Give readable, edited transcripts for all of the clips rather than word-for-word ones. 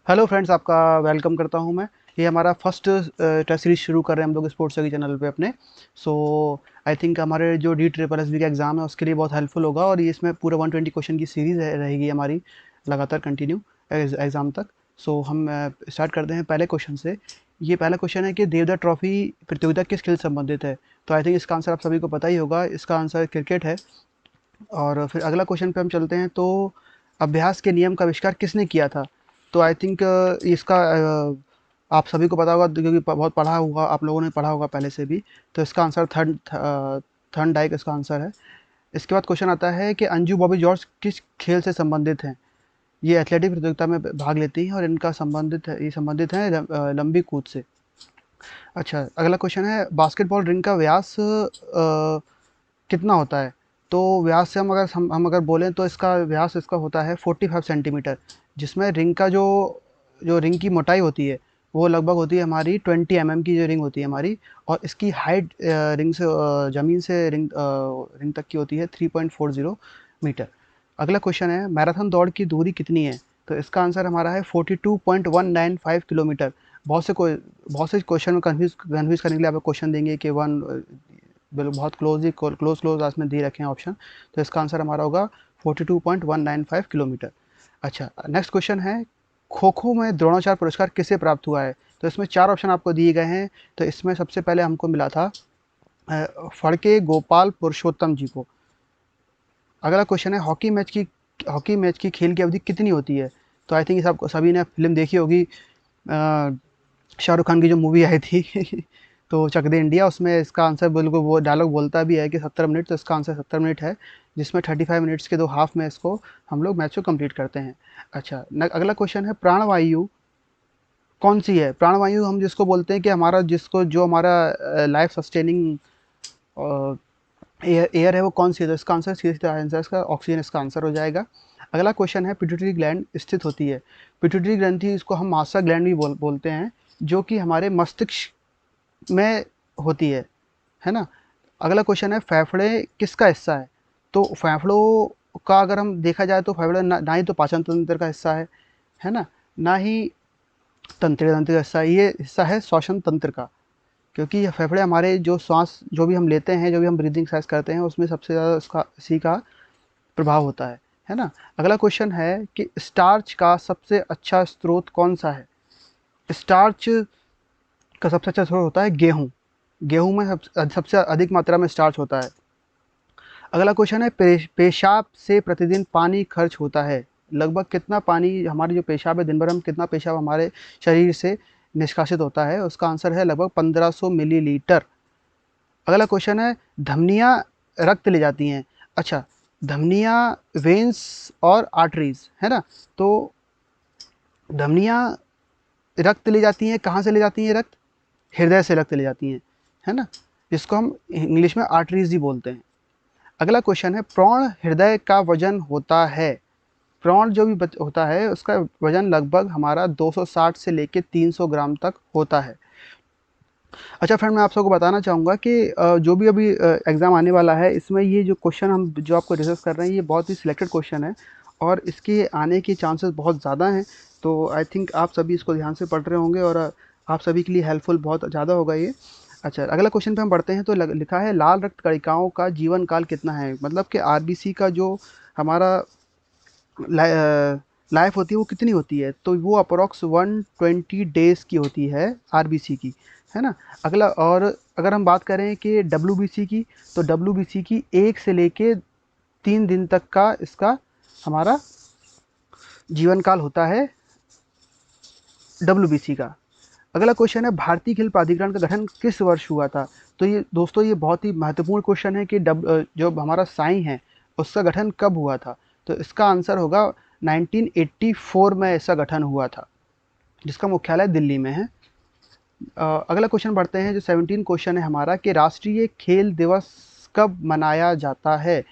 Hello friends, आपका welcome करता हूं मैं। ये हमारा फर्स्ट टेस्ट सीरीज शुरू कर रहे हैं हम लोग स्पोर्ट्स के चैनल पे अपने। सो आई थिंक हमारे जो डी ट्रिपल एस बी का एग्ज़ाम है उसके लिए बहुत हेल्पफुल होगा, और ये इसमें पूरा 120 क्वेश्चन की सीरीज़ रहेगी हमारी लगातार कंटिन्यू एग्ज़ाम तक। सो हम स्टार्ट करते हैं पहले क्वेश्चन से। ये पहला क्वेश्चन है कि देवधर ट्रॉफी प्रतियोगिता किस खेल से संबंधित है। तो आई थिंक इसका आंसर आप सभी को पता ही होगा, इसका आंसर क्रिकेट है। और फिर अगला क्वेश्चन पे हम चलते हैं। तो अभ्यास के नियम का आविष्कार किसने किया था। तो आई थिंक इसका आप सभी को पता होगा, क्योंकि बहुत पढ़ा हुआ आप लोगों ने पढ़ा होगा पहले से भी। तो इसका आंसर थर्न डाइक इसका आंसर है। इसके बाद क्वेश्चन आता है कि अंजू बॉबी जॉर्ज किस खेल से संबंधित हैं। ये एथलेटिक प्रतियोगिता में भाग लेती हैं और इनका संबंधित है लंबी कूद से। अच्छा, अगला क्वेश्चन है बास्केटबॉल रिंग का व्यास कितना होता है। तो व्यास से हम अगर बोलें तो इसका व्यास इसका होता है 45 सेंटीमीटर, जिसमें रिंग का जो जो रिंग की मोटाई होती है वो लगभग होती है हमारी 20 की जो रिंग होती है हमारी। और इसकी हाइट रिंग से ज़मीन से रिंग तक की होती है 3.40 मीटर। अगला क्वेश्चन है मैराथन दौड़ की दूरी कितनी है। तो इसका आंसर हमारा है 42.195 किलोमीटर। बहुत से क्वेश्चन में कन्फ्यूज़ करने के लिए आपको क्वेश्चन देंगे कि वन बहुत क्लोज में दे रखे हैं ऑप्शन। तो इसका आंसर हमारा होगा 42.195 किलोमीटर। अच्छा, नेक्स्ट क्वेश्चन है खो खो में द्रोणाचार्य पुरस्कार किसे प्राप्त हुआ है। तो इसमें चार ऑप्शन आपको दिए गए हैं। तो इसमें सबसे पहले हमको मिला था फड़के गोपाल पुरुषोत्तम जी को। अगला क्वेश्चन है हॉकी मैच की खेल की अवधि कितनी होती है। तो आई थिंक सब सभी ने फिल्म देखी होगी, शाहरुख खान की जो मूवी आई थी तो चक दे इंडिया, उसमें इसका आंसर बिल्कुल वो डायलॉग बोलता भी है कि 70 मिनट। तो इसका आंसर 70 मिनट है, जिसमें 35 मिनट्स के दो हाफ में इसको हम लोग मैच को कंप्लीट करते हैं। अच्छा, अगला क्वेश्चन है प्राणवायु कौन सी है। प्राणवायु हम जिसको बोलते हैं कि हमारा जिसको जो हमारा लाइफ सस्टेनिंग एयर है वो कौन सी है। तो इसका आंसर सीधा सीधा आंसर इसका ऑक्सीजन इसका आंसर हो जाएगा। अगला क्वेश्चन है पिट्यूटरी ग्लैंड स्थित होती है। पिट्यूटरी ग्रंथि इसको हम मास्टर ग्लैंड भी बोलते हैं, जो कि हमारे मस्तिष्क में होती है ना। अगला क्वेश्चन है फेफड़े किसका हिस्सा है। तो फेफड़ों का अगर हम देखा जाए तो फेफड़े ना ही तो पाचन तंत्र का हिस्सा है ना, ना ही तंत्रिका तंत्र का हिस्सा। ये हिस्सा है श्वसन तंत्र का, क्योंकि ये फेफड़े हमारे जो श्वास जो भी हम लेते हैं, जो भी हम ब्रीदिंग एक्सरसाइज करते हैं, उसमें सबसे ज़्यादा इसका इसी का प्रभाव होता है ना। अगला क्वेश्चन है कि स्टार्च का सबसे अच्छा स्रोत कौन सा है। स्टार्च का सबसे अच्छा स्रोत होता है गेहूँ। गेहूँ में सबसे अधिक मात्रा में स्टार्च होता है। अगला क्वेश्चन है पेशाब से प्रतिदिन पानी खर्च होता है। लगभग कितना पानी हमारे जो पेशाब है, दिन भर हम कितना पेशाब हमारे शरीर से निष्कासित होता है। उसका आंसर है लगभग 1500 मिलीलीटर। अगला क्वेश्चन है धमनियाँ रक्त ले जाती हैं। अच्छा, धमनियाँ वेन्स और आर्टरीज है ना। तो धमनियाँ रक्त ले जाती हैं, कहाँ से ले जाती हैं रक्त, हृदय से रक्त ले जाती हैं, है ना, जिसको हम इंग्लिश में आर्टरीज ही बोलते हैं। अगला क्वेश्चन है प्रौढ़ हृदय का वजन होता है। प्रौढ़ जो भी होता है उसका वजन लगभग हमारा 260 से लेके 300 ग्राम तक होता है। अच्छा फ्रेंड, मैं आप सबको बताना चाहूँगा कि जो भी अभी एग्ज़ाम आने वाला है, इसमें ये जो क्वेश्चन हम जो आपको डिस्कस कर रहे हैं, ये बहुत ही सिलेक्टेड क्वेश्चन है और इसके आने के चांसेस बहुत ज़्यादा हैं। तो आई थिंक आप सभी इसको ध्यान से पढ़ रहे होंगे और आप सभी के लिए हेल्पफुल बहुत ज़्यादा होगा ये। अच्छा, अगला क्वेश्चन पे हम बढ़ते हैं। तो लिखा है लाल रक्त कणिकाओं का जीवन काल कितना है। मतलब कि आरबीसी का जो हमारा लाइफ होती है वो कितनी होती है। तो वो अप्रोक्स 120 डेज़ की होती है आरबीसी की, है ना। अगला, और अगर हम बात करें कि डब्ल्यूबीसी की, तो डब्ल्यूबीसी की 1 से लेके 3 दिन तक का इसका हमारा जीवन काल होता है डब्ल्यूबीसी का। अगला क्वेश्चन है भारतीय खेल प्राधिकरण का गठन किस वर्ष हुआ था। तो ये दोस्तों ये बहुत ही महत्वपूर्ण क्वेश्चन है कि जो हमारा साई है उसका गठन कब हुआ था। तो इसका आंसर होगा 1984 में ऐसा गठन हुआ था, जिसका मुख्यालय दिल्ली में है। अगला क्वेश्चन बढ़ते हैं। जो 17 क्वेश्चन है हमारा कि राष्ट्रीय खेल दिवस कब मनाया जाता है।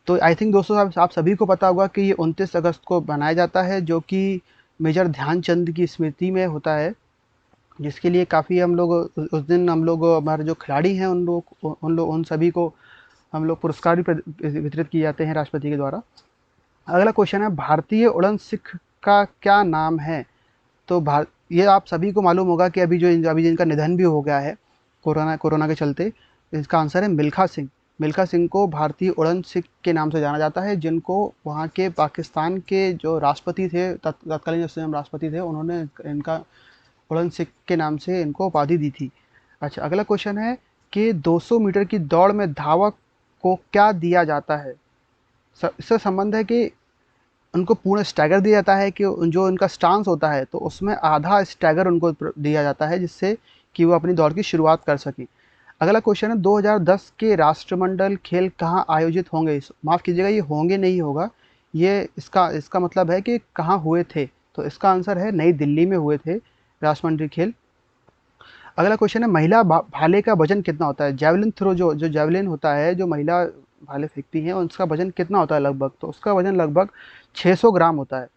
तो आई थिंक दोस्तों आप सभी को पता होगा कि ये 29 अगस्त को मनाया जाता है, जो कि मेजर ध्यानचंद की स्मृति में होता है, जिसके लिए काफ़ी हम लोग उस दिन हम लोग हमारे जो खिलाड़ी हैं उन सभी को हम लोग पुरस्कार भी वितरित किए जाते हैं राष्ट्रपति के द्वारा। अगला क्वेश्चन है भारतीय उड़न सिख का क्या नाम है। तो ये आप सभी को मालूम होगा कि अभी जिनका निधन भी हो गया है कोरोना के चलते, इसका आंसर है मिल्खा सिंह। मिल्खा सिंह को भारतीय उड़न सिख के नाम से जाना जाता है, जिनको वहाँ के पाकिस्तान के जो राष्ट्रपति थे, तत्कालीन जो स्वयं राष्ट्रपति थे, उन्होंने इनका उड़न सिख के नाम से इनको उपाधि दी थी। अच्छा, अगला क्वेश्चन है कि 200 मीटर की दौड़ में धावक को क्या दिया जाता है? इससे संबंध है कि उनको पूर्ण स्टैगर दिया जाता है, कि जो उनका स्टांस होता है तो उसमें आधा स्टैगर उनको दिया जाता है, जिससे कि वो अपनी दौड़ की शुरुआत कर सकें। अगला क्वेश्चन है 2010 के राष्ट्रमंडल खेल कहाँ आयोजित होंगे? माफ़ कीजिएगा, ये होंगे नहीं होगा, ये इसका मतलब है कि कहाँ हुए थे। तो इसका आंसर है नई दिल्ली में हुए थे राष्ट्रमंडल खेल। अगला क्वेश्चन है महिला भाले का वजन कितना होता है? जैवलिन थ्रो, जो जो जैवलिन होता है, जो महिला भाले फेंकती हैं, उसका वजन कितना होता है लगभग? तो उसका वजन लगभग 600 ग्राम होता है।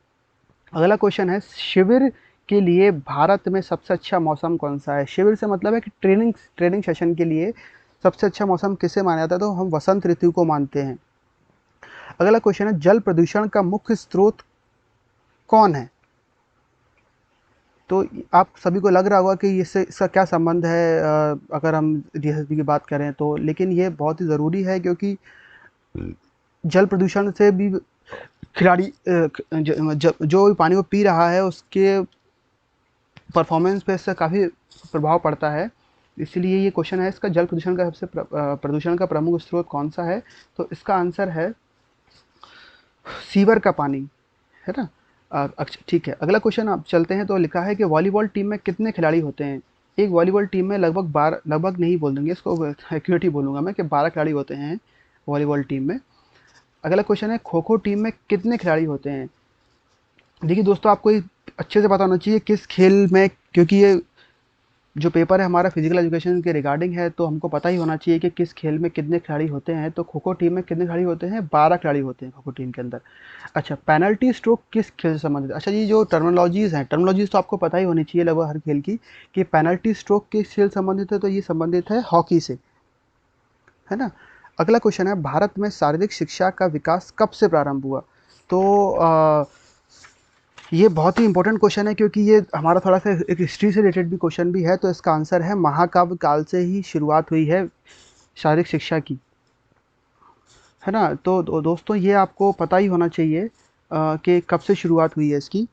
अगला क्वेश्चन है शिविर के लिए भारत में सबसे अच्छा मौसम कौन सा है? शिविर से मतलब है कि ट्रेनिंग सेशन के लिए सबसे अच्छा मौसम किसे माना जाता है? तो हम वसंत ऋतु को मानते हैं। अगला क्वेश्चन है जल प्रदूषण का मुख्य स्रोत कौन है? तो आप सभी को लग रहा होगा कि इसका क्या संबंध है, अगर हम डीएसएसबी की बात करें तो, लेकिन ये बहुत ही ज़रूरी है, क्योंकि जल प्रदूषण से भी खिलाड़ी जो भी पानी को पी रहा है उसके परफॉर्मेंस पे इससे काफ़ी प्रभाव पड़ता है। इसलिए ये क्वेश्चन है इसका, जल प्रदूषण का प्रदूषण का प्रमुख स्रोत कौन सा है? तो इसका आंसर है सीवर का पानी, है ना। अच्छा, ठीक है, अगला क्वेश्चन आप चलते हैं। तो लिखा है कि वॉलीबॉल टीम में कितने खिलाड़ी होते हैं? एक वॉलीबॉल टीम में लगभग नहीं बोल देंगे इसको, एक्यूरेट ही बोलूँगा मैं, कि 12 खिलाड़ी होते हैं वॉलीबॉल टीम में। अगला क्वेश्चन है खो खो टीम में कितने खिलाड़ी होते हैं? देखिए दोस्तों, आपको ये अच्छे से पता होना चाहिए किस खेल में, क्योंकि ये जो पेपर है हमारा फिजिकल एजुकेशन के रिगार्डिंग है, तो हमको पता ही होना चाहिए कि किस खेल में कितने खिलाड़ी होते हैं। तो खो खो टीम में कितने खिलाड़ी होते हैं? 12 खिलाड़ी होते हैं खो खो टीम के अंदर। अच्छा, पेनल्टी स्ट्रोक किस खेल से संबंधित है? अच्छा, ये जो टर्मिनोलॉजीज़ तो आपको पता ही होनी चाहिए लगभग हर खेल की, कि पेनल्टी स्ट्रोक किस खेल से संबंधित है? तो ये संबंधित है हॉकी से, है ना। अगला क्वेश्चन है भारत में शारीरिक शिक्षा का विकास कब से प्रारंभ हुआ? तो ये बहुत ही इंपॉर्टेंट क्वेश्चन है, क्योंकि ये हमारा थोड़ा सा एक हिस्ट्री से रिलेटेड भी क्वेश्चन भी है। तो इसका आंसर है महाकाव्य काल से ही शुरुआत हुई है शारीरिक शिक्षा की, है ना। तो दोस्तों, ये आपको पता ही होना चाहिए कि कब से शुरुआत हुई है इसकी।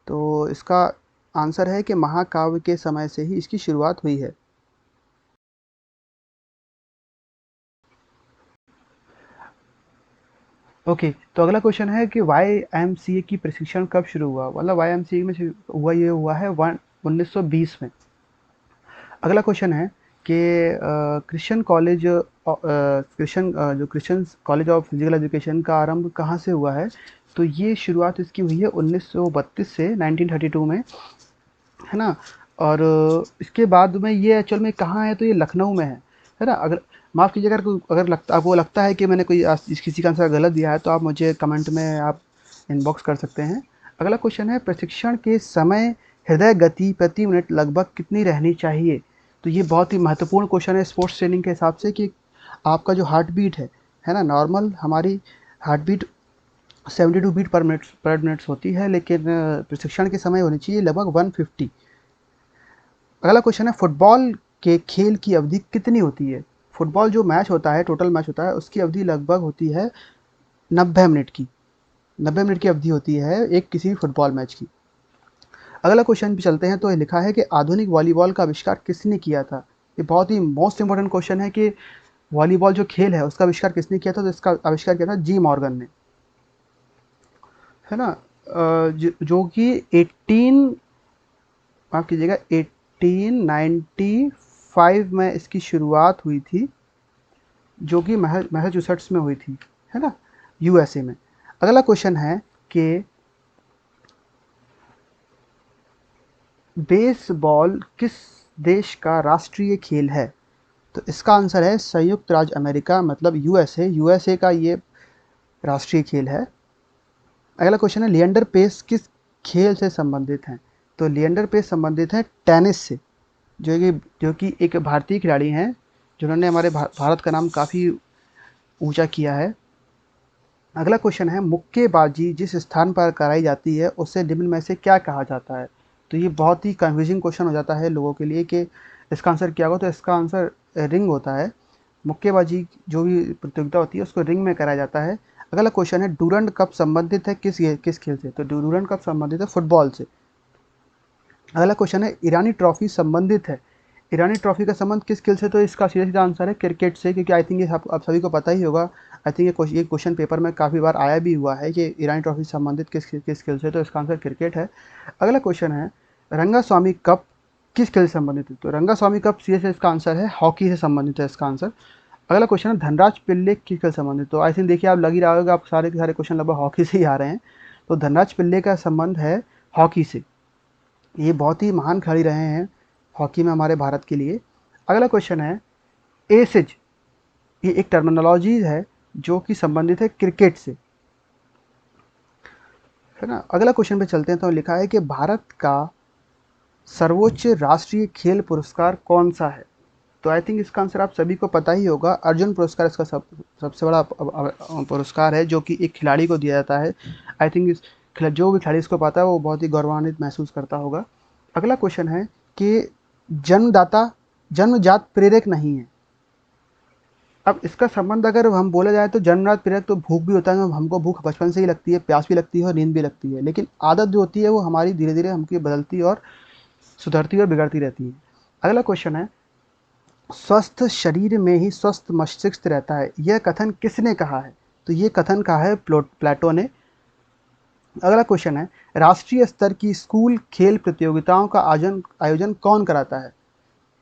तो इसका आंसर है कि महाकाव्य के समय से ही इसकी शुरुआत हुई है। ओके, तो अगला क्वेश्चन है कि YMCA की प्रशिक्षण कब शुरू हुआ? मतलब YMCA में ये हुआ है 1920 में। अगला क्वेश्चन है कि Christian college of physical education का आरंभ कहाँ से हुआ है? तो ये शुरुआत इसकी हुई है 1932 से 1932 में, है ना। और इसके बाद में ये एक्चुअल में कहाँ है? तो ये लखनऊ में है ना। अगर माफ़ कीजिएगा, अगर आपको लगता है कि मैंने किसी का आंसर गलत दिया है, तो आप मुझे कमेंट में आप इनबॉक्स कर सकते हैं। अगला क्वेश्चन है प्रशिक्षण के समय हृदय गति प्रति मिनट लगभग कितनी रहनी चाहिए? तो ये बहुत ही महत्वपूर्ण क्वेश्चन है स्पोर्ट्स ट्रेनिंग के हिसाब से, कि आपका जो हार्ट बीट है ना, नॉर्मल हमारी हार्ट बीट 72 बीट पर मिनट्स होती है, लेकिन प्रशिक्षण के समय होनी चाहिए लगभग 150। अगला क्वेश्चन है फुटबॉल के खेल की अवधि कितनी होती है? फुटबॉल जो मैच होता है, टोटल मैच होता है, उसकी अवधि लगभग होती है 90 मिनट की। 90 मिनट की अवधि होती है एक किसी फुटबॉल मैच की। अगला क्वेश्चन पे चलते हैं। तो ये लिखा है कि आधुनिक वॉलीबॉल का आविष्कार किसने किया था? ये बहुत ही मोस्ट इंपॉर्टेंट क्वेश्चन है कि वॉलीबॉल जो खेल है उसका आविष्कार किसने किया था? तो इसका आविष्कार किया था जी मॉर्गन ने, है ना। जो कि 18 माफ़ कीजिएगा 1895 में इसकी शुरुआत हुई थी, जो कि मैसाचुसेट्स में हुई थी, है ना, USA में। अगला क्वेश्चन है कि बेसबॉल किस देश का राष्ट्रीय खेल है? तो इसका आंसर है संयुक्त राज्य अमेरिका, मतलब USA का ये राष्ट्रीय खेल है। अगला क्वेश्चन है लिएंडर पेस किस खेल से संबंधित हैं? तो लिएंडर पेस संबंधित है टेनिस से, जो कि एक भारतीय खिलाड़ी हैं, जिन्होंने हमारे भारत का नाम काफ़ी ऊंचा किया है। अगला क्वेश्चन है मुक्केबाजी जिस स्थान पर कराई जाती है उसे निम्न में से क्या कहा जाता है? तो ये बहुत ही कन्फ्यूजिंग क्वेश्चन हो जाता है लोगों के लिए कि इसका आंसर क्या होगा। तो इसका आंसर रिंग होता है। मुक्केबाजी जो भी प्रतियोगिता होती है उसको रिंग में कराया जाता है। अगला क्वेश्चन है डूरंड कप संबंधित है किस खेल से? तो डूरंड कप संबंधित है फुटबॉल से। अगला क्वेश्चन है ईरानी ट्रॉफी संबंधित है। ईरानी ट्रॉफी का संबंध किस खेल से? तो इसका सीधा सीधा आंसर है क्रिकेट से, क्योंकि आई थिंक ये आप सभी को पता ही होगा। आई थिंक ये क्वेश्चन पेपर में काफ़ी बार आया भी हुआ है कि ईरानी ट्रॉफी संबंधित किस खेल से। तो इसका आंसर क्रिकेट है। अगला क्वेश्चन है रंगास्वामी कप किस खेल से संबंधित है? तो रंगास्वामी कप सीधे से इसका आंसर है हॉकी से संबंधित है इसका आंसर। अगला क्वेश्चन है धनराज पिल्ले किस खेल से संबंधित? तो आई थिंक देखिए, आप लग ही रहा होगा आप सारे के सारे क्वेश्चन लगभग हॉकी से ही आ रहे हैं। तो धनराज पिल्ले का संबंध है हॉकी से। ये बहुत ही महान खिलाड़ी रहे हैं हॉकी में हमारे भारत के लिए। अगला क्वेश्चन है एसिज, ये एक टर्मिनोलॉजी है जो कि संबंधित है क्रिकेट से, है ना। अगला क्वेश्चन पे चलते हैं। तो लिखा है कि भारत का सर्वोच्च राष्ट्रीय खेल पुरस्कार कौन सा है? तो आई थिंक इसका आंसर आप सभी को पता ही होगा। अर्जुन पुरस्कार इसका सबसे बड़ा पुरस्कार है जो कि एक खिलाड़ी को दिया जाता है। आई थिंक जो भी खिलाड़ी इसको पाता है वो बहुत ही गौरवान्वित महसूस करता होगा। अगला क्वेश्चन है कि जन्मदाता जन्मजात प्रेरक नहीं है। अब इसका संबंध अगर हम बोला जाए तो जन्मजात प्रेरक तो भूख भी होता है, हमको भूख बचपन से ही लगती है, प्यास भी लगती है और नींद भी लगती है। लेकिन आदत जो होती है वो हमारी धीरे धीरे हमकी बदलती और सुधरती और बिगड़ती रहती है। अगला क्वेश्चन है स्वस्थ शरीर में ही स्वस्थ मस्तिष्क रहता है, यह कथन किसने कहा है? तो ये कथन कहा है प्लेटो ने। अगला क्वेश्चन है राष्ट्रीय स्तर की स्कूल खेल प्रतियोगिताओं का आयोजन कौन कराता है?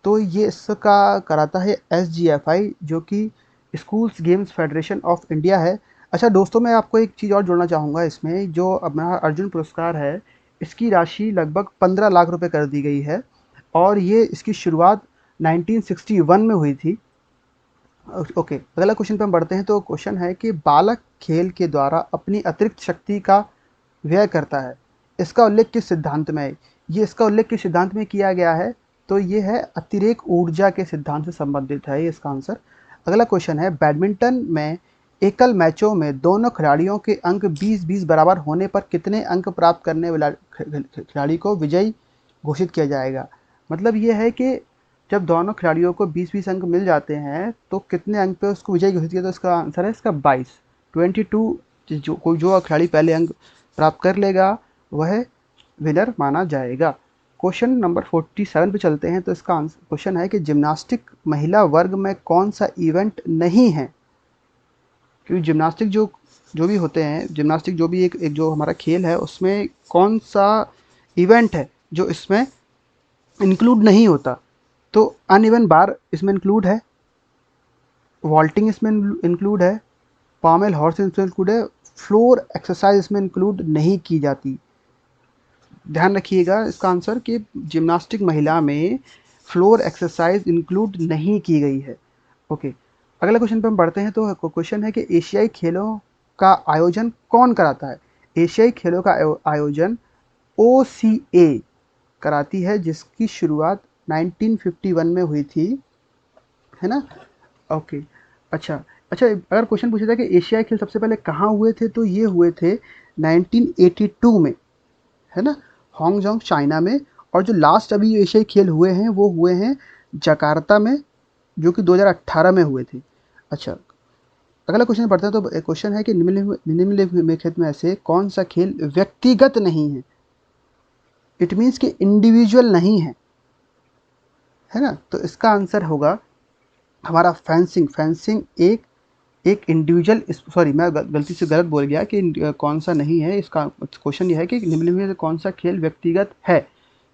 तो ये इसका कराता है SGFI, जो कि schools games federation of India है। अच्छा दोस्तों, मैं आपको एक चीज़ और जोड़ना चाहूँगा इसमें। जो अपना अर्जुन पुरस्कार है इसकी राशि लगभग 15 लाख रुपए कर दी गई है और ये इसकी शुरुआत 1961 में हुई थी। ओके, अगला क्वेश्चन पे हम बढ़ते हैं। तो क्वेश्चन है कि बालक खेल के द्वारा अपनी अतिरिक्त शक्ति का व्यय करता है, इसका उल्लेख किस सिद्धांत में है? ये इसका उल्लेख किस सिद्धांत में किया गया है? तो ये है अतिरेक ऊर्जा के सिद्धांत से संबंधित है ये इसका आंसर। अगला क्वेश्चन है बैडमिंटन में एकल मैचों में दोनों खिलाड़ियों के अंक 20-20 बराबर होने पर कितने अंक प्राप्त करने वाला खिलाड़ी को विजयी घोषित किया जाएगा? मतलब ये है कि जब दोनों खिलाड़ियों को 20-20 अंक मिल जाते हैं तो कितने अंक पे उसको विजयी घोषित किया? तो इसका आंसर है इसका 22। जो खिलाड़ी पहले अंक प्राप्त कर लेगा वह विनर माना जाएगा। क्वेश्चन नंबर 47 पे चलते हैं। तो इसका आंसर क्वेश्चन है कि जिम्नास्टिक महिला वर्ग में कौन सा इवेंट नहीं है? क्योंकि जिम्नास्टिक जो भी होते हैं, जिम्नास्टिक जो भी एक जो हमारा खेल है उसमें कौन सा इवेंट है जो इसमें इंक्लूड नहीं होता? तो अनइवन बार इसमें इंक्लूड है, वॉल्टिंग इसमें इंक्लूड है, पामेल हॉर्स इसमें इंक्लूड है, फ्लोर एक्सरसाइज इसमें इंक्लूड नहीं की जाती। ध्यान रखिएगा इसका आंसर कि जिम्नास्टिक महिला में फ्लोर एक्सरसाइज इंक्लूड नहीं की गई है। ओके, अगले क्वेश्चन पे हम बढ़ते हैं। तो क्वेश्चन है कि एशियाई खेलों का आयोजन कौन कराता है? एशियाई खेलों का आयोजन OCA कराती है जिसकी शुरुआत 1951 में हुई थी, है ना। ओके, अच्छा अगर क्वेश्चन पूछा जाए कि एशियाई खेल सबसे पहले कहाँ हुए थे, तो ये हुए थे 1982 में, है ना, हांगजोंग चाइना में। और जो लास्ट अभी एशियाई खेल हुए हैं वो हुए हैं जकार्ता में, जो कि 2018 में हुए थे। अच्छा, अगला क्वेश्चन पढ़ते हैं। तो क्वेश्चन है कि निम्नलिखित में से कौन सा खेल व्यक्तिगत नहीं है? इट मीन्स कि इंडिविजुअल नहीं है ना। तो इसका आंसर होगा हमारा फेंसिंग एक इंडिविजुअल, सॉरी मैं गलती से गलत बोल गया कि कौन सा नहीं है। इसका क्वेश्चन ये है कि निम्नलिखित में से कौन सा खेल व्यक्तिगत है?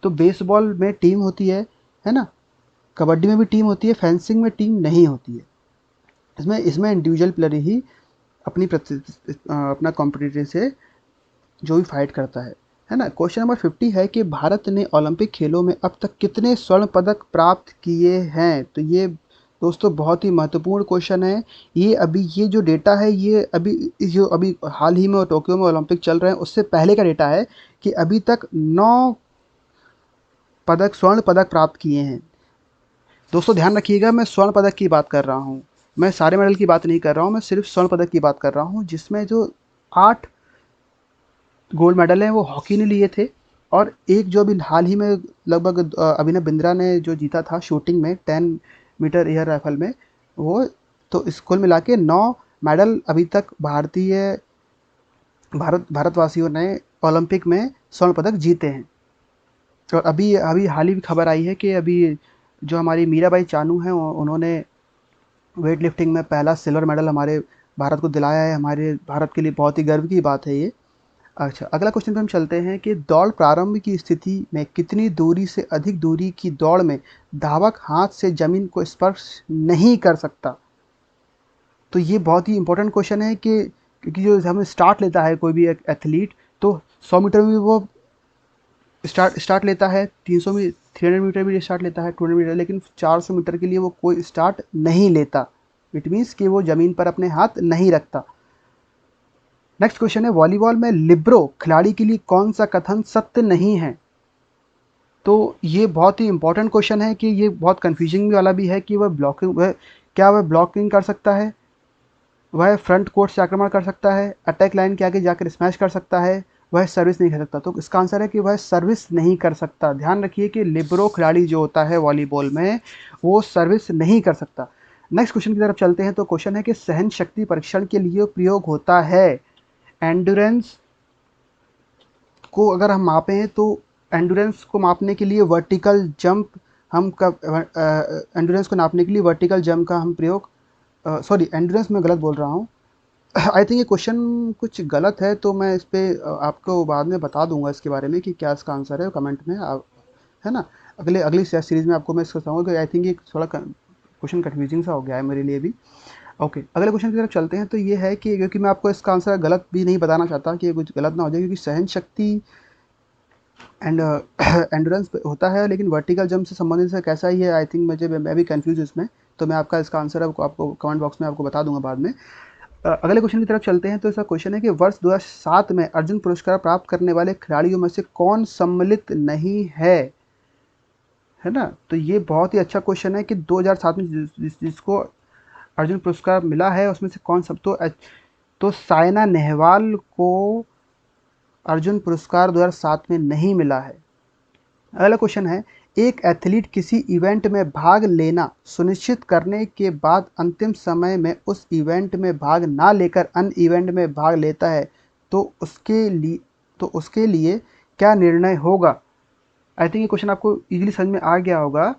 तो बेसबॉल में टीम होती है ना, कबड्डी में भी टीम होती है, फेंसिंग में टीम नहीं होती है। इसमें इंडिविजुअल प्लेयर ही अपना कॉम्पिटिटर से जो भी फाइट करता है ना। क्वेश्चन नंबर 50 है कि भारत ने ओलंपिक खेलों में अब तक कितने स्वर्ण पदक प्राप्त किए हैं? तो ये दोस्तों बहुत ही महत्वपूर्ण क्वेश्चन है। ये जो डेटा है ये अभी हाल ही में टोक्यो में ओलंपिक चल रहे हैं उससे पहले का डेटा है कि अभी तक 9 स्वर्ण पदक प्राप्त किए हैं। दोस्तों ध्यान रखिएगा, मैं स्वर्ण पदक की बात कर रहा हूँ, मैं सारे मेडल की बात नहीं कर रहा हूँ, मैं सिर्फ स्वर्ण पदक की बात कर रहा हूँ, जिसमें जो 8 गोल्ड मेडल हैं वो हॉकी ने लिए थे और एक जो अभी हाल ही में लगभग अभिनव बिंद्रा ने जो जीता था शूटिंग में 10 मीटर एयर राइफल में, वो तो इस कुल मिला के 9 मेडल अभी तक भारतवासियों ने ओलंपिक में स्वर्ण पदक जीते हैं। और अभी अभी हाल ही खबर आई है कि अभी जो हमारी मीराबाई चानू हैं उन्होंने वेट लिफ्टिंग में पहला सिल्वर मेडल हमारे भारत को दिलाया है। हमारे भारत के लिए बहुत ही गर्व की बात है ये। अच्छा, अगला क्वेश्चन पे हम चलते हैं कि दौड़ प्रारंभ की स्थिति में कितनी दूरी से अधिक दूरी की दौड़ में धावक हाथ से जमीन को स्पर्श नहीं कर सकता। तो ये बहुत ही इंपॉर्टेंट क्वेश्चन है कि क्योंकि जो हमें स्टार्ट लेता है कोई भी एक एथलीट, तो 100 मीटर में भी वो स्टार्ट लेता है, 300 में 300 मीटर भी स्टार्ट लेता है, 200 मीटर, लेकिन 400 मीटर के लिए वो कोई स्टार्ट नहीं लेता। इट मीन्स कि वो ज़मीन पर अपने हाथ नहीं रखता। नेक्स्ट क्वेश्चन है, वॉलीबॉल में लिब्रो खिलाड़ी के लिए कौन सा कथन सत्य नहीं है। तो ये बहुत ही इंपॉर्टेंट क्वेश्चन है कि ये बहुत कन्फ्यूजिंग वाला भी है कि वह ब्लॉकिंग कर सकता है, वह फ्रंट कोर्ट से आक्रमण कर सकता है, अटैक लाइन के आगे जाकर स्मैश कर सकता है, वह सर्विस नहीं कर सकता। तो इसका आंसर है कि वह सर्विस नहीं कर सकता। ध्यान रखिए कि लिबरो खिलाड़ी जो होता है वॉलीबॉल में, वो सर्विस नहीं कर सकता। नेक्स्ट क्वेश्चन की तरफ चलते हैं। तो क्वेश्चन है कि सहन शक्ति परीक्षण के लिए प्रयोग होता है। एंडुरेंस को अगर हम मापें तो एंडुरेंस को मापने के लिए वर्टिकल जंप एंडुरेंस को नापने के लिए वर्टिकल जंप का हम प्रयोग सॉरी एंडुरेंस में गलत बोल रहा हूँ। आई थिंक ये क्वेश्चन कुछ गलत है, तो मैं इस पर आपको बाद में बता दूंगा इसके बारे में कि क्या इसका आंसर है, कमेंट में आप, है ना। अगली सीरीज़ में आपको मैं इसको बताऊँगा कि आई थिंक ये थोड़ा क्वेश्चन कन्फ्यूजिंग सा हो गया है मेरे लिए भी। ओके, अगले क्वेश्चन की तरफ चलते हैं। तो ये है कि क्योंकि मैं आपको इसका आंसर गलत भी नहीं बताना चाहता कि कुछ गलत ना हो जाए, क्योंकि सहन शक्ति एंड एंडोरेंस होता है, लेकिन वर्टिकल जंप से संबंधित है कैसा ही है, आई थिंक मैं भी कंफ्यूज हूँ इसमें। तो मैं आपका इसका आंसर आपको कमेंट बॉक्स में आपको बता दूंगा बाद में। अगले क्वेश्चन की तरफ चलते हैं। तो इसका क्वेश्चन है कि वर्ष 2007 में अर्जुन पुरस्कार प्राप्त करने वाले खिलाड़ियों में से कौन सम्मिलित नहीं है ना। तो ये बहुत ही अच्छा क्वेश्चन है कि 2007 में जिसको अर्जुन पुरस्कार मिला है उसमें से कौन सब। तो साइना नेहवाल को अर्जुन पुरस्कार 2007 में नहीं मिला है। अगला क्वेश्चन है, एक एथलीट किसी इवेंट में भाग लेना सुनिश्चित करने के बाद अंतिम समय में उस इवेंट में भाग ना लेकर अन्य इवेंट में भाग लेता है, तो उसके लिए क्या निर्णय होगा। आई थिंक ये क्वेश्चन आपको इजीली समझ में आ गया होगा।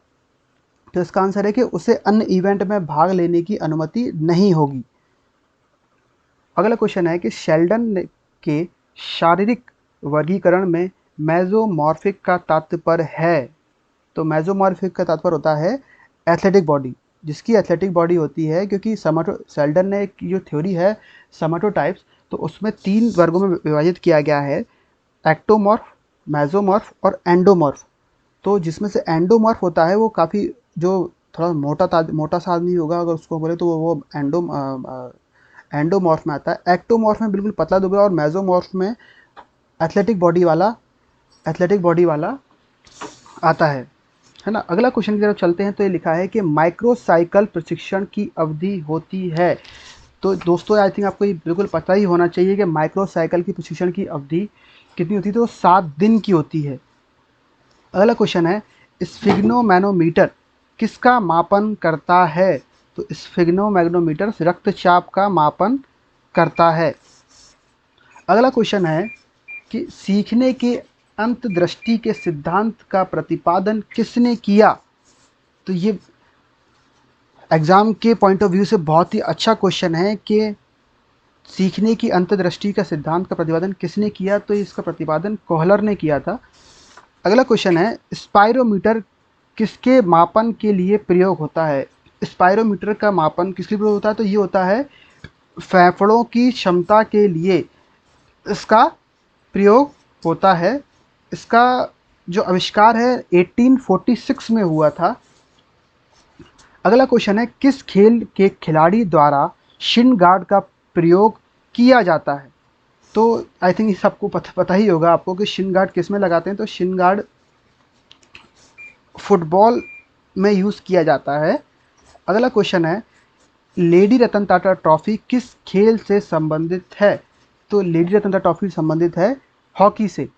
तो इसका आंसर है कि उसे अन्य इवेंट में भाग लेने की अनुमति नहीं होगी। अगला क्वेश्चन है कि शेल्डन के शारीरिक वर्गीकरण में मेसोमॉर्फिक का तात्पर्य है। तो मेसोमॉर्फिक का तात्पर्य होता है एथलेटिक बॉडी, जिसकी एथलेटिक बॉडी होती है, क्योंकि शेल्डन ने एक जो थ्योरी है समोटोटाइप्स, तो उसमें 3 वर्गों में विभाजित किया गया है, एक्टोमॉर्फ, मेसोमॉर्फ और एंडोमॉर्फ। तो जिसमें से एंडोमॉर्फ होता है वो काफ़ी जो थोड़ा मोटा सा आदमी होगा, अगर उसको बोले तो वो एंडोमॉर्फ में आता है। एक्टोमॉर्फ में बिल्कुल पतला दुबला, और मेसोमॉर्फ में एथलेटिक बॉडी वाला आता है ना। अगला क्वेश्चन की तरफ चलते हैं। तो ये लिखा है कि माइक्रोसाइकिल प्रशिक्षण की अवधि होती है। तो दोस्तों आई थिंक आपको ये बिल्कुल पता ही होना चाहिए कि माइक्रोसाइकिल की प्रशिक्षण की अवधि कितनी होती है। तो 7 दिन की होती है। अगला क्वेश्चन है, स्फिग्नोमैनोमीटर किसका मापन करता है। तो स्फिग्नोमैग्नोमीटर रक्तचाप का मापन करता है। अगला क्वेश्चन है कि सीखने के अंतर्दृष्टि के सिद्धांत का प्रतिपादन किसने किया। तो ये एग्जाम के पॉइंट ऑफ व्यू से बहुत ही अच्छा क्वेश्चन है कि सीखने की अंतर्दृष्टि का सिद्धांत का प्रतिपादन किसने किया। तो इसका प्रतिपादन कोहलर ने किया था। अगला क्वेश्चन है, स्पाइरोमीटर किसके मापन के लिए प्रयोग होता है। स्पाइरोमीटर का मापन किसके लिए प्रयोग होता है। तो ये होता है फेफड़ों की क्षमता के लिए इसका प्रयोग होता है। इसका जो आविष्कार है 1846 में हुआ था। अगला क्वेश्चन है, किस खेल के खिलाड़ी द्वारा शिन गार्ड का प्रयोग किया जाता है। तो आई थिंक सबको पता ही होगा आपको कि शिन गार्ड किस में लगाते हैं। तो शिन गार्ड फुटबॉल में यूज़ किया जाता है। अगला क्वेश्चन है, लेडी रतन टाटा ट्रॉफी किस खेल से संबंधित है। तो लेडी रतन टाटा ट्रॉफी संबंधित है हॉकी से।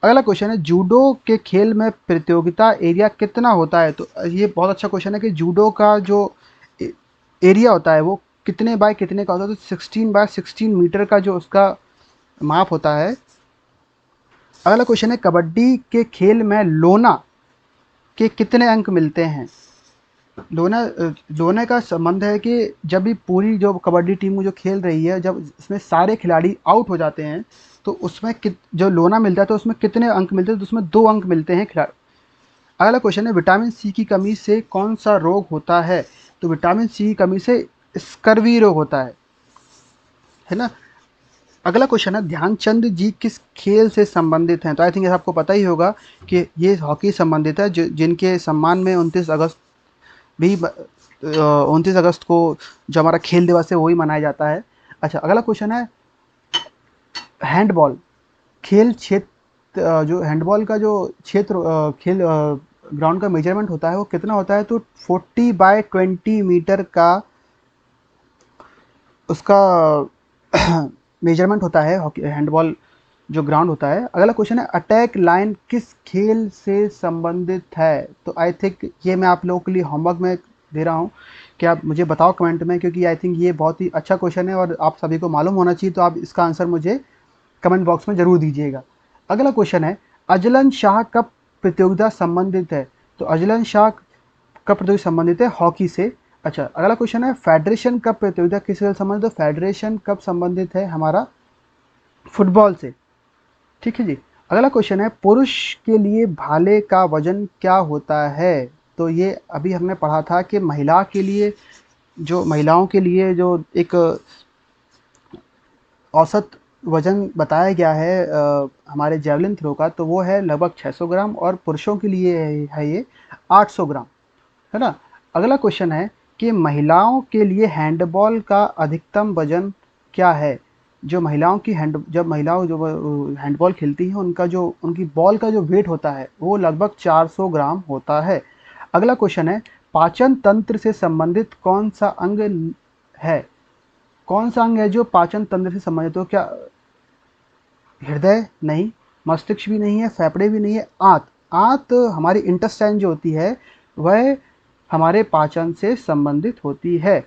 अगला क्वेश्चन है, जूडो के खेल में प्रतियोगिता एरिया कितना होता है? तो ये बहुत अच्छा क्वेश्चन है कि जूडो का जो एरिया होता है वो कितने बाय कितने का होता है? तो 16 बाय 16 मीटर का जो उसका माप होता है। अगला क्वेश्चन है, कबड्डी के खेल में लोना के कितने अंक मिलते हैं? लोने का संबंध है कि जब भी पूरी जो कबड्डी टीम जो खेल रही है, जब उसमें सारे खिलाड़ी आउट हो जाते हैं तो उसमें जो लोना मिलता है तो उसमें कितने अंक मिलते हैं? तो उसमें 2 अंक मिलते हैं खिलाड़ी। अगला क्वेश्चन है, विटामिन सी की कमी से कौन सा रोग होता है? तो विटामिन सी की कमी से स्कर्वी रोग होता है ना। अगला क्वेश्चन है, ध्यानचंद जी किस खेल से संबंधित हैं? तो आई थिंक आपको पता ही होगा कि ये हॉकी संबंधित है, जिनके सम्मान में 29 अगस्त भी 29 अगस्त को जो हमारा खेल दिवस है वही मनाया जाता है। अच्छा, अगला क्वेश्चन है, हैंडबॉल खेल क्षेत्र जो हैंडबॉल का जो क्षेत्र खेल ग्राउंड का मेजरमेंट होता है वो कितना होता है? तो 40 बाय 20 मीटर का उसका मेजरमेंट होता है हॉकी हैंडबॉल जो ग्राउंड होता है। अगला क्वेश्चन है, अटैक लाइन किस खेल से संबंधित है? तो आई थिंक ये मैं आप लोगों के लिए होमवर्क में दे रहा हूँ कि आप मुझे बताओ कमेंट में, क्योंकि आई थिंक ये बहुत ही अच्छा क्वेश्चन है और आप सभी को मालूम होना चाहिए, तो आप इसका आंसर मुझे कमेंट बॉक्स में ज़रूर दीजिएगा। अगला क्वेश्चन है, अजलन शाह कब प्रतियोगिता संबंधित है? तो अजलन शाह कब प्रतियोगिता संबंधित है? हॉकी से। अच्छा, अगला क्वेश्चन है, फेडरेशन कब प्रतियोगिता किससे संबंधित है? तो फेडरेशन कब संबंधित है? हमारा फुटबॉल से। ठीक है जी। अगला क्वेश्चन है, पुरुष के लिए भाले का वजन क्या होता है? तो ये अभी हमने पढ़ा था कि महिलाओं के लिए जो एक औसत वजन बताया गया है हमारे जेवलिन थ्रो का, तो वो है लगभग 600 ग्राम, और पुरुषों के लिए है ये 800 ग्राम, है ना। अगला क्वेश्चन है कि महिलाओं के लिए हैंडबॉल का अधिकतम वजन क्या है? जो महिलाओं की जब महिलाओं जो हैंडबॉल खेलती हैं उनकी बॉल का जो वेट होता है वो लगभग 400 ग्राम होता है। अगला क्वेश्चन है, पाचन तंत्र से संबंधित कौन सा अंग है? कौन सा अंग है जो पाचन तंत्र से संबंधित हो? क्या हृदय नहीं, मस्तिष्क भी नहीं है, फेफड़े भी नहीं है, आंत। आंत हमारी इंटेस्टाइन जो होती है वह हमारे पाचन से संबंधित होती है।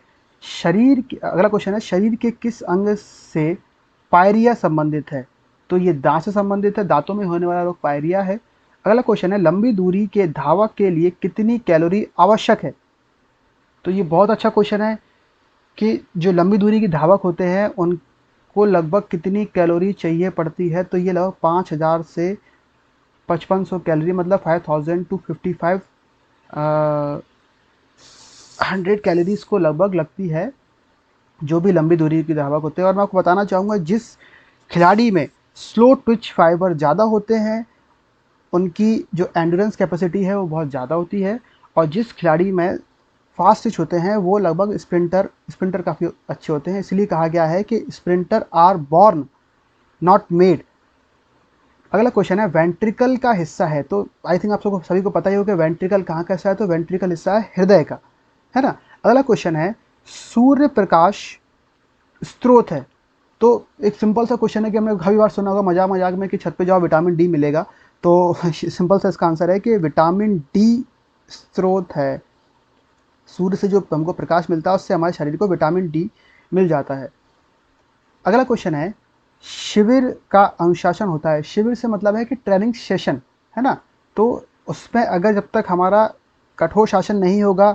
अगला क्वेश्चन है, शरीर के किस अंग से पायरिया संबंधित है? तो ये दांत से संबंधित है, दांतों में होने वाला रोग पायरिया है। अगला क्वेश्चन है, लंबी दूरी के धावक के लिए कितनी कैलोरी आवश्यक है? तो ये बहुत अच्छा क्वेश्चन है कि जो लंबी दूरी के धावक होते हैं उनको लगभग कितनी कैलोरी चाहिए पड़ती है? तो ये लगभग 5000 से 5500 कैलोरी, मतलब 5000 टू 55 100 कैलोरीज को लगभग लगती है जो भी लंबी दूरी के धावक होते हैं। और मैं आपको बताना चाहूँगा, जिस खिलाड़ी में स्लो ट्विच फाइबर ज़्यादा होते हैं उनकी जो एंड्योरेंस कैपेसिटी है वो बहुत ज़्यादा होती है, और जिस खिलाड़ी में फास्ट स्विच होते हैं वो लगभग स्प्रिंटर काफ़ी अच्छे होते हैं। इसलिए कहा गया है कि sprinters are born not made. अगला क्वेश्चन है, वेंट्रिकल का हिस्सा है? तो आई थिंक आप सबको सभी को पता ही होगा वेंट्रिकल कहाँ का हिस्सा है। तो वेंट्रिकल हिस्सा है हृदय का, है ना। अगला क्वेश्चन है, सूर्य प्रकाश स्रोत है? तो एक सिंपल सा क्वेश्चन है कि हमने काफ़ी बार सुना होगा मजाक मजाक में कि छत पे जाओ विटामिन डी मिलेगा। तो सिंपल सा इसका आंसर है कि विटामिन डी स्रोत है। सूर्य से जो हमको प्रकाश मिलता है उससे हमारे शरीर को विटामिन डी मिल जाता है। अगला क्वेश्चन है, शिविर का अनुशासन होता है? शिविर से मतलब है कि ट्रेनिंग सेशन, है ना। तो उसमें अगर जब तक हमारा कठोर शासन नहीं होगा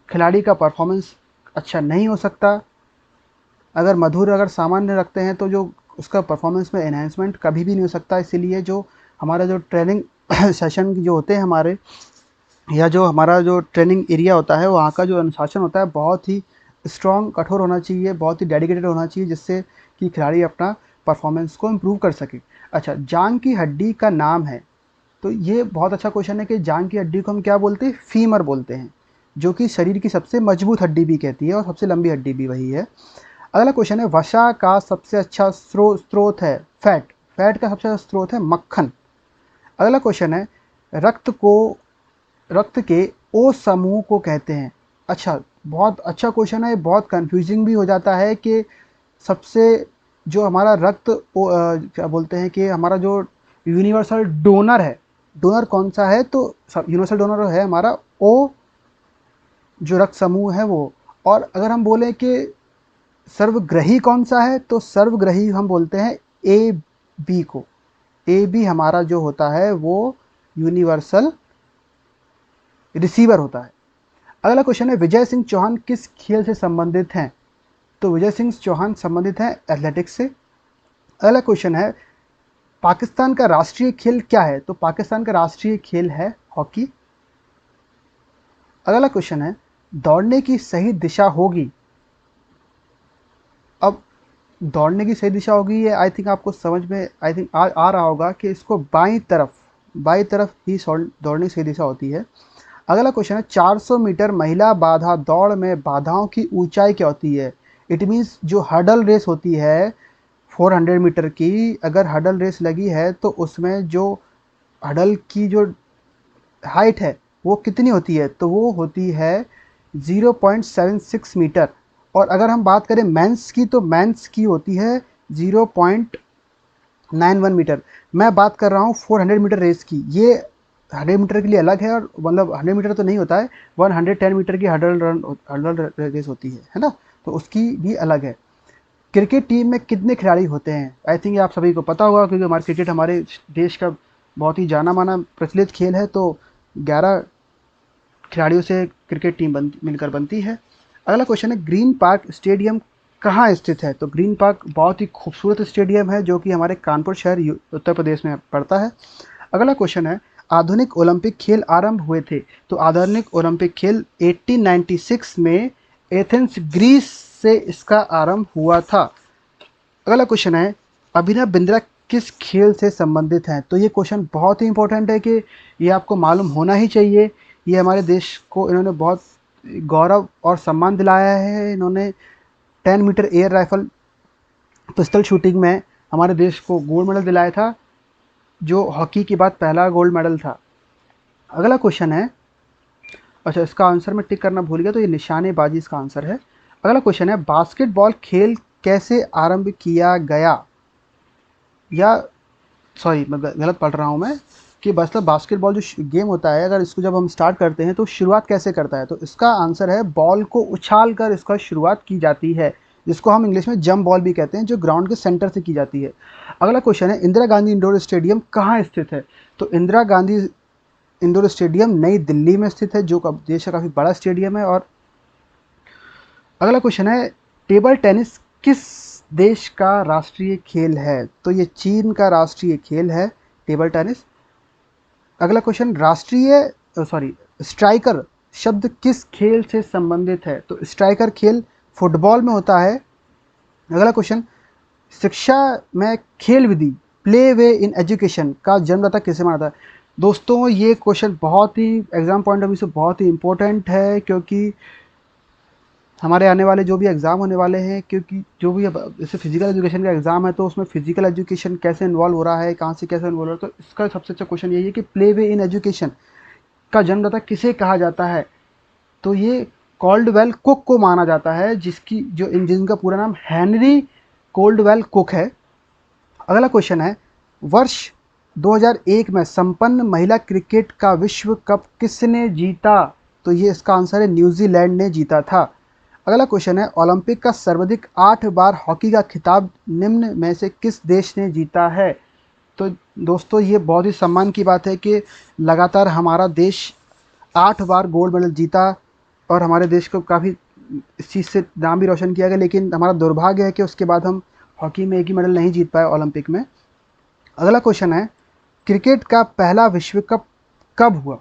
खिलाड़ी का परफॉर्मेंस अच्छा नहीं हो सकता। अगर सामान्य रखते हैं तो जो उसका परफॉर्मेंस में एनहेंसमेंट कभी भी नहीं हो सकता। इसीलिए जो हमारा जो ट्रेनिंग सेशन जो होते हैं हमारे, या जो हमारा जो ट्रेनिंग एरिया होता है वहाँ का जो अनुशासन होता है बहुत ही स्ट्रॉन्ग कठोर होना चाहिए, बहुत ही डेडिकेटेड होना चाहिए, जिससे कि खिलाड़ी अपना परफॉर्मेंस को इम्प्रूव कर सके। अच्छा, जांग की हड्डी का नाम है? तो ये बहुत अच्छा क्वेश्चन है कि जांग की हड्डी को हम क्या बोलते हैं? फीमर बोलते हैं, जो कि शरीर की सबसे मजबूत हड्डी भी कहती है और सबसे लंबी हड्डी भी वही है। अगला क्वेश्चन है, वसा का सबसे अच्छा स्रोत है? फैट का सबसे अच्छा स्रोत है मक्खन। अगला क्वेश्चन है, रक्त को रक्त के ओ समूह को कहते हैं? अच्छा, बहुत अच्छा क्वेश्चन है, बहुत कंफ्यूजिंग भी हो जाता है कि सबसे जो हमारा क्या बोलते हैं कि हमारा जो यूनिवर्सल डोनर है। डोनर कौन सा है? तो यूनिवर्सल डोनर है हमारा ओ, जो रक्त समूह है वो। और अगर हम बोलें कि सर्वग्रही कौन सा है, तो सर्वग्रही हम बोलते हैं ए बी को। ए बी हमारा जो होता है वो यूनिवर्सल रिसीवर होता है। अगला क्वेश्चन है, विजय सिंह चौहान किस खेल से संबंधित हैं? तो विजय सिंह चौहान संबंधित हैं एथलेटिक्स से। अगला क्वेश्चन है, पाकिस्तान का राष्ट्रीय खेल क्या है? तो पाकिस्तान का राष्ट्रीय खेल है हॉकी। अगला क्वेश्चन है, दौड़ने की सही दिशा होगी। अब दौड़ने की सही दिशा होगी, ये आई थिंक आपको समझ में आई थिंक आ रहा होगा कि इसको बाई तरफ ही दौड़ने की सही दिशा होती है। अगला क्वेश्चन है, 400 मीटर महिला बाधा दौड़ में बाधाओं की ऊंचाई क्या होती है? इट मीन्स जो हडल रेस होती है 400 मीटर की, अगर हडल रेस लगी है तो उसमें जो हडल की जो हाइट है वो कितनी होती है? तो वो होती है 0.76 मीटर। और अगर हम बात करें मेंस की, तो मेंस की होती है 0.91 मीटर। मैं बात कर रहा हूँ 400 मीटर रेस की। ये 100 मीटर के लिए अलग है, और मतलब 100 मीटर तो नहीं होता है, 110 मीटर की हडल रेस होती है ना, तो उसकी भी अलग है। क्रिकेट टीम में कितने खिलाड़ी होते हैं? आई थिंक ये आप सभी को पता होगा, क्योंकि हमारे क्रिकेट हमारे देश का बहुत ही जाना माना प्रचलित खेल है। तो 11 खिलाड़ियों से क्रिकेट टीम मिलकर बनती है। अगला क्वेश्चन है, ग्रीन पार्क स्टेडियम कहाँ स्थित है? तो ग्रीन पार्क बहुत ही खूबसूरत स्टेडियम है जो कि हमारे कानपुर शहर उत्तर प्रदेश में पड़ता है। अगला क्वेश्चन है, आधुनिक ओलंपिक खेल आरंभ हुए थे। तो आधुनिक ओलंपिक खेल 1896 में एथेंस ग्रीस से इसका आरंभ हुआ था। अगला क्वेश्चन है, अभिनव बिंद्रा किस खेल से संबंधित हैं? तो ये क्वेश्चन बहुत ही इंपॉर्टेंट है कि ये आपको मालूम होना ही चाहिए। ये हमारे देश को इन्होंने बहुत गौरव और सम्मान दिलाया है। इन्होंने 10 metre air rifle pistol shooting में हमारे देश को गोल्ड मेडल दिलाया था, जो हॉकी के बाद पहला गोल्ड मेडल था। अगला क्वेश्चन है, अच्छा इसका आंसर मैं टिक करना भूल गया, तो ये निशानेबाजी इसका आंसर है। अगला क्वेश्चन है, बास्केटबॉल खेल कैसे आरंभ किया गया? या सॉरी, मैं गलत पढ़ रहा हूँ मैं, कि मतलब बास्केटबॉल जो गेम होता है, अगर इसको जब हम स्टार्ट करते हैं तो शुरुआत कैसे करता है? तो इसका आंसर है, बॉल को उछाल कर इसका शुरुआत की जाती है, जिसको हम इंग्लिश में जंप बॉल भी कहते हैं, जो ग्राउंड के सेंटर से की जाती है। अगला क्वेश्चन है, इंदिरा गांधी इंडोर स्टेडियम कहाँ स्थित है? तो इंदिरा गांधी इंडोर स्टेडियम नई दिल्ली में स्थित है, जो देश का काफ़ी बड़ा स्टेडियम है। और अगला क्वेश्चन है, टेबल टेनिस किस देश का राष्ट्रीय खेल है? तो ये चीन का राष्ट्रीय खेल है टेबल टेनिस। अगला क्वेश्चन, स्ट्राइकर शब्द किस खेल से संबंधित है? तो स्ट्राइकर खेल फुटबॉल में होता है। अगला क्वेश्चन, शिक्षा में खेल विधि प्ले वे इन एजुकेशन का जन्मदाता किसे माना था? दोस्तों ये क्वेश्चन बहुत ही एग्जाम पॉइंट ऑफ व्यू से बहुत ही इंपॉर्टेंट है, क्योंकि हमारे आने वाले जो भी एग्ज़ाम होने वाले हैं, क्योंकि जो भी अब जैसे फिजिकल एजुकेशन का एग्ज़ाम है, तो उसमें फिजिकल एजुकेशन कैसे इन्वॉल्व हो रहा है, कहाँ से कैसे इन्वॉल्व हो रहा है, तो इसका सबसे अच्छा क्वेश्चन यही है कि प्ले वे इन एजुकेशन का जन्मदाता किसे कहा जाता है? तो ये कॉल्डवेल कुक को माना जाता है, जिनका पूरा नाम हेनरी कोल्डवेल कुक है। अगला क्वेश्चन है, वर्ष 2001 में संपन्न महिला क्रिकेट का विश्व कप किसने जीता? तो ये इसका आंसर है, न्यूजीलैंड ने जीता था। अगला क्वेश्चन है, ओलंपिक का सर्वाधिक 8 बार हॉकी का खिताब निम्न में से किस देश ने जीता है? तो दोस्तों ये बहुत ही सम्मान की बात है कि लगातार हमारा देश 8 बार गोल्ड मेडल जीता, और हमारे देश को काफ़ी इस चीज़ से नाम भी रोशन किया गया। लेकिन हमारा दुर्भाग्य है कि उसके बाद हम हॉकी में एक ही मेडल नहीं जीत पाए ओलंपिक में। अगला क्वेश्चन है, क्रिकेट का पहला विश्व कप कब हुआ?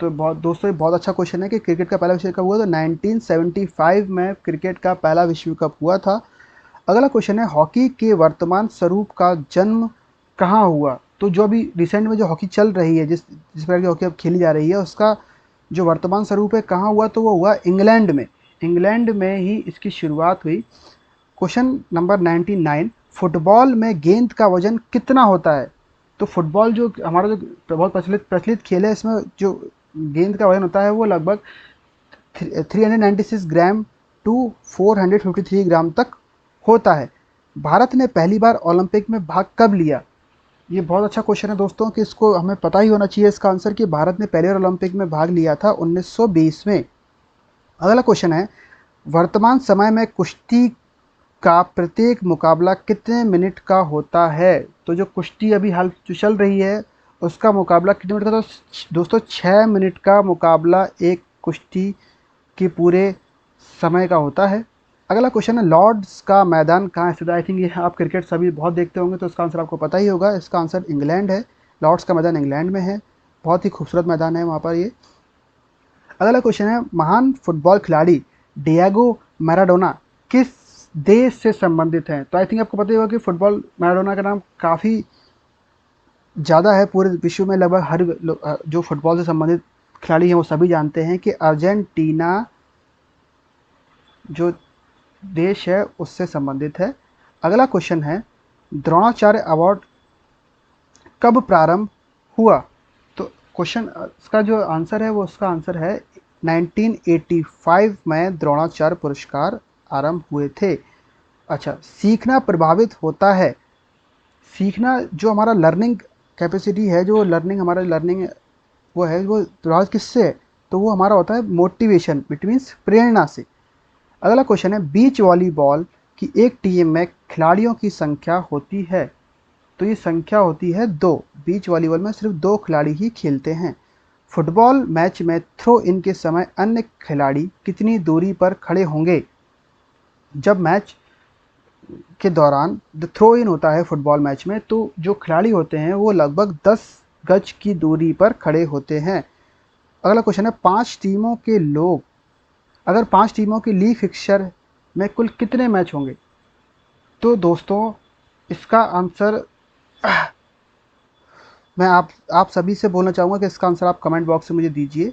तो बहुत दोस्तों ये बहुत अच्छा क्वेश्चन है कि क्रिकेट का पहला विश्व कप हुआ, तो 1975 में क्रिकेट का पहला विश्व कप हुआ था। अगला क्वेश्चन है, हॉकी के वर्तमान स्वरूप का जन्म कहाँ हुआ? तो जो अभी रिसेंट में जो हॉकी चल रही है, जिस प्रकार की हॉकी अब खेली जा रही है, उसका जो वर्तमान स्वरूप है कहाँ हुआ? तो वो हुआ इंग्लैंड में। इंग्लैंड में ही इसकी शुरुआत हुई। क्वेश्चन नंबर 99, फुटबॉल में गेंद का वजन कितना होता है? तो फुटबॉल जो हमारा जो बहुत प्रचलित खेल है, इसमें जो गेंद का वजन होता है वो लगभग 396 ग्राम टू 453 ग्राम तक होता है। भारत ने पहली बार ओलंपिक में भाग कब लिया? ये बहुत अच्छा क्वेश्चन है दोस्तों कि इसको हमें पता ही होना चाहिए इसका आंसर कि भारत ने पहले ओलंपिक में भाग लिया था 1920 में। अगला क्वेश्चन है, वर्तमान समय में कुश्ती का प्रत्येक मुकाबला कितने मिनट का होता है? तो जो कुश्ती अभी हाल जो चल रही है उसका मुकाबला कितने मिनट का? तो दोस्तों 6 मिनट का मुकाबला एक कुश्ती के पूरे समय का होता है। अगला क्वेश्चन है, लॉर्ड्स का मैदान कहाँ स्थित है? आई थिंक ये आप क्रिकेट सभी बहुत देखते होंगे तो इसका आंसर आपको पता ही होगा। इसका आंसर इंग्लैंड है। लॉर्ड्स का मैदान इंग्लैंड में है। बहुत ही खूबसूरत मैदान है वहाँ पर ये। अगला क्वेश्चन है, महान फुटबॉल खिलाड़ी डिएगो मैराडोना किस देश से संबंधित हैं? तो आई थिंक आपको पता ही होगा कि फुटबॉल मैराडोना का नाम काफ़ी ज़्यादा है पूरे विश्व में। लगभग हर जो फुटबॉल से संबंधित खिलाड़ी हैं वो सभी जानते हैं कि अर्जेंटीना जो देश है उससे संबंधित है। अगला क्वेश्चन है, द्रोणाचार्य अवार्ड कब प्रारंभ हुआ? तो क्वेश्चन इसका जो आंसर है वो उसका आंसर है 1985 में द्रोणाचार्य पुरस्कार आरंभ हुए थे। अच्छा, सीखना प्रभावित होता है। सीखना जो हमारा लर्निंग कैपेसिटी है, जो लर्निंग हमारा लर्निंग वो है, वो प्रभावित किससे है? तो वो हमारा होता है मोटिवेशन, इट मीन्स प्रेरणा से। अगला क्वेश्चन है, बीच वॉलीबॉल की एक टीम में खिलाड़ियों की संख्या होती है? तो ये संख्या होती है 2। बीच वॉलीबॉल में सिर्फ 2 खिलाड़ी ही खेलते हैं। फुटबॉल मैच में थ्रो इन के समय अन्य खिलाड़ी कितनी दूरी पर खड़े होंगे? जब मैच के दौरान द थ्रो इन होता है फुटबॉल मैच में, तो जो खिलाड़ी होते हैं वो लगभग 10 गज की दूरी पर खड़े होते हैं। अगला क्वेश्चन है, 5 टीमों के लोग अगर 5 टीमों की लीग फिक्सचर में कुल कितने मैच होंगे? तो दोस्तों इसका आंसर मैं आप सभी से बोलना चाहूँगा कि इसका आंसर आप कमेंट बॉक्स में मुझे दीजिए।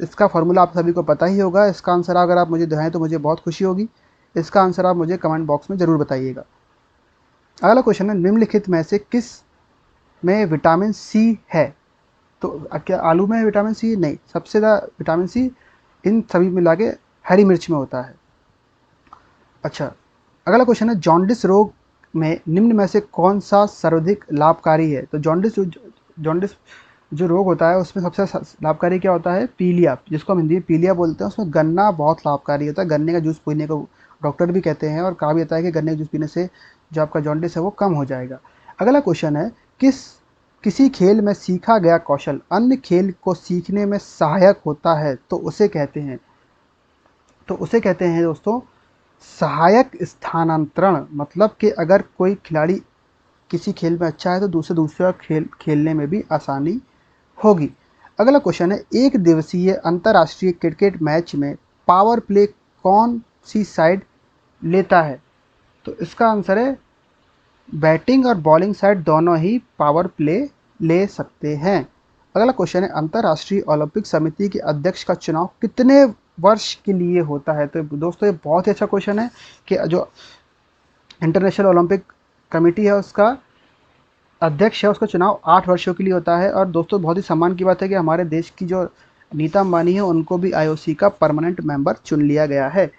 इसका फार्मूला आप सभी को पता ही होगा। इसका आंसर अगर आप मुझे दें तो मुझे बहुत खुशी होगी। इसका आंसर आप मुझे कमेंट बॉक्स में ज़रूर बताइएगा। अगला क्वेश्चन है, निम्नलिखित में से किस में विटामिन सी है? तो क्या आलू में है विटामिन सी? नहीं, सबसे ज़्यादा विटामिन सी इन सभी मिला के हरी मिर्च में होता है। अच्छा, अगला क्वेश्चन है, जॉन्डिस रोग में निम्न में से कौन सा सर्वाधिक लाभकारी है? तो जॉन्डिस जो रोग होता है उसमें सबसे लाभकारी क्या होता है? पीलिया, जिसको हम हिंदी में पीलिया बोलते हैं। उसमें गन्ना बहुत लाभकारी होता है। गन्ने का जूस पीने को डॉक्टर भी कहते हैं और कहा भी जाता है कि गन्ने का जूस पीने से जो आपका जॉन्डिस है वो कम हो जाएगा। अगला क्वेश्चन है, किसी खेल में सीखा गया कौशल अन्य खेल को सीखने में सहायक होता है तो उसे कहते हैं? तो उसे कहते हैं दोस्तों सहायक स्थानांतरण। मतलब कि अगर कोई खिलाड़ी किसी खेल में अच्छा है तो दूसरा खेल खेलने में भी आसानी होगी। अगला क्वेश्चन है, एक दिवसीय अंतर्राष्ट्रीय क्रिकेट मैच में पावर प्ले कौन सी साइड लेता है? तो इसका आंसर है बैटिंग और बॉलिंग साइड दोनों ही पावर प्ले ले सकते हैं। अगला क्वेश्चन है, अंतर्राष्ट्रीय ओलंपिक समिति के अध्यक्ष का चुनाव कितने वर्ष के लिए होता है? तो दोस्तों ये बहुत ही अच्छा क्वेश्चन है कि जो इंटरनेशनल ओलंपिक कमेटी है उसका अध्यक्ष है उसका चुनाव 8 वर्षों के लिए होता है। और दोस्तों बहुत ही सम्मान की बात है कि हमारे देश की जो नीता अंबानी है उनको भी आईओसी का परमानेंट मेंबर चुन लिया गया है।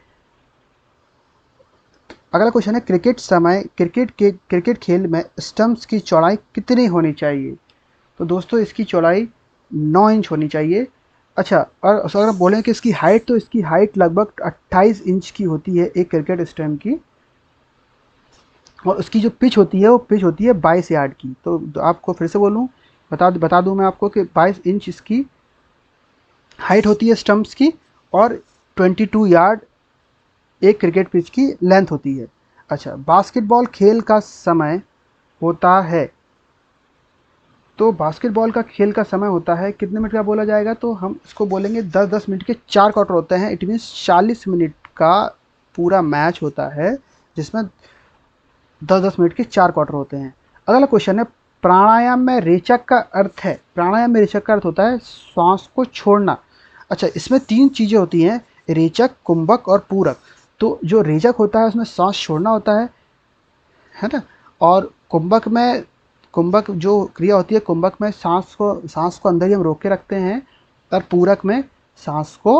अगला क्वेश्चन है, क्रिकेट खेल में स्टंप्स की चौड़ाई कितनी होनी चाहिए? तो दोस्तों इसकी चौड़ाई 9 इंच होनी चाहिए। अच्छा, और अगर हम बोलें कि इसकी हाइट, तो इसकी हाइट लगभग 28 इंच की होती है एक क्रिकेट स्टंप की। और उसकी जो पिच होती है वो पिच होती है 22 यार्ड की। तो आपको फिर से बोलूँ, बता दूँ मैं आपको कि 22 इंच इसकी हाइट होती है स्टंप्स की और 22 यार्ड एक क्रिकेट पिच की लेंथ होती है। अच्छा, बास्केटबॉल खेल का समय होता है। तो बास्केटबॉल का खेल का समय होता है कितने मिनट का बोला जाएगा? तो हम इसको बोलेंगे 10-10 मिनट के 4 क्वार्टर होते हैं। इट मीन्स 40 मिनट का पूरा मैच होता है जिसमें 10-10 मिनट के 4 क्वार्टर होते हैं। अगला क्वेश्चन है, प्राणायाम में रेचक का अर्थ है? प्राणायाम में रेचक का अर्थ होता है श्वास को छोड़ना। अच्छा, इसमें 3 चीज़ें होती हैं, रेचक, कुंभक और पूरक। तो जो रेचक होता है उसमें सांस छोड़ना होता है ना। और कुंभक जो क्रिया होती है, कुंभक में सांस को अंदर ही हम रोक के रखते हैं। और पूरक में सांस को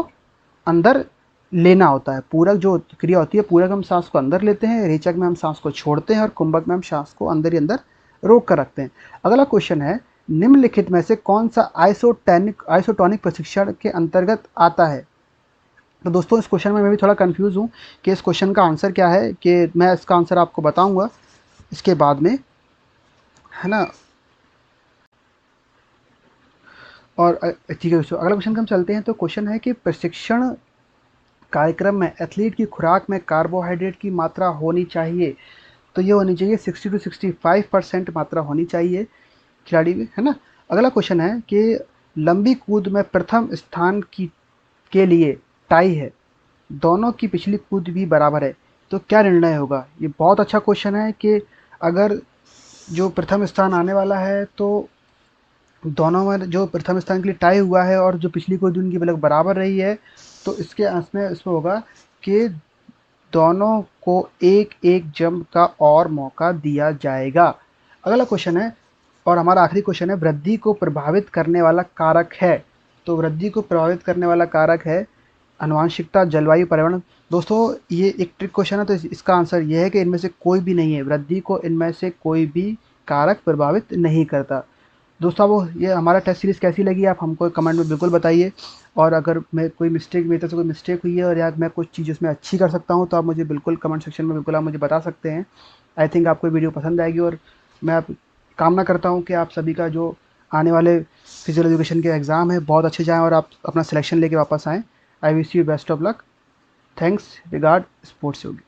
अंदर लेना होता है। पूरक जो क्रिया होती है, पूरक हम सांस को अंदर लेते हैं, रेचक में हम सांस को छोड़ते हैं और कुंभक में हम सांस को अंदर ही अंदर रोक कर रखते हैं। अगला क्वेश्चन है, निम्नलिखित में से कौन सा आइसोटोनिक प्रशिक्षण के अंतर्गत आता है। तो दोस्तों इस क्वेश्चन में मैं भी थोड़ा कंफ्यूज हूँ कि इस क्वेश्चन का आंसर क्या है, कि मैं इसका आंसर आपको बताऊंगा इसके बाद में, है ना। और ठीक है दोस्तों, अगला क्वेश्चन हम चलते हैं। तो क्वेश्चन है कि प्रशिक्षण कार्यक्रम में एथलीट की खुराक में कार्बोहाइड्रेट की मात्रा होनी चाहिए। तो ये होनी चाहिए 60 to 65% मात्रा होनी चाहिए खिलाड़ी में, है ना। अगला क्वेश्चन है कि लंबी कूद में प्रथम स्थान की के लिए टाई है, दोनों की पिछली कूद भी बराबर है, तो क्या निर्णय होगा। ये बहुत अच्छा क्वेश्चन है कि अगर जो प्रथम स्थान आने वाला है तो दोनों में जो प्रथम स्थान के लिए टाई हुआ है और जो पिछली कूद उनकी लगभग बराबर रही है, तो इसके अंश में इसमें होगा कि दोनों को एक एक जंप का और मौका दिया जाएगा। अगला क्वेश्चन है, और हमारा आखिरी क्वेश्चन है, वृद्धि को प्रभावित करने वाला कारक है। तो वृद्धि को प्रभावित करने वाला कारक है आनुवांशिकता, जलवायु, पर्यावरण। दोस्तों ये एक ट्रिक क्वेश्चन है, तो इसका आंसर ये है कि इनमें से कोई भी नहीं है, वृद्धि को इनमें से कोई भी कारक प्रभावित नहीं करता। दोस्तों वो ये हमारा टेस्ट सीरीज़ कैसी लगी आप हमको कमेंट में बिल्कुल बताइए। और अगर मैं कोई मिस्टेक, मेरी तरफ से कोई मिस्टेक हुई है और या मैं कुछ चीज़ उसमें अच्छी कर सकता हूँ, तो आप मुझे बिल्कुल कमेंट सेक्शन में बिल्कुल आप मुझे बता सकते हैं। आई थिंक आपको ये वीडियो पसंद आएगी, और मैं कामना करता हूँ कि आप सभी का जो आने वाले फिजिकल एजुकेशन के एग्ज़ाम है बहुत अच्छे जाएँ और आप अपना सिलेक्शन लेके वापस आएँ। I wish you best of luck. Thanks, regard, sports Yogi.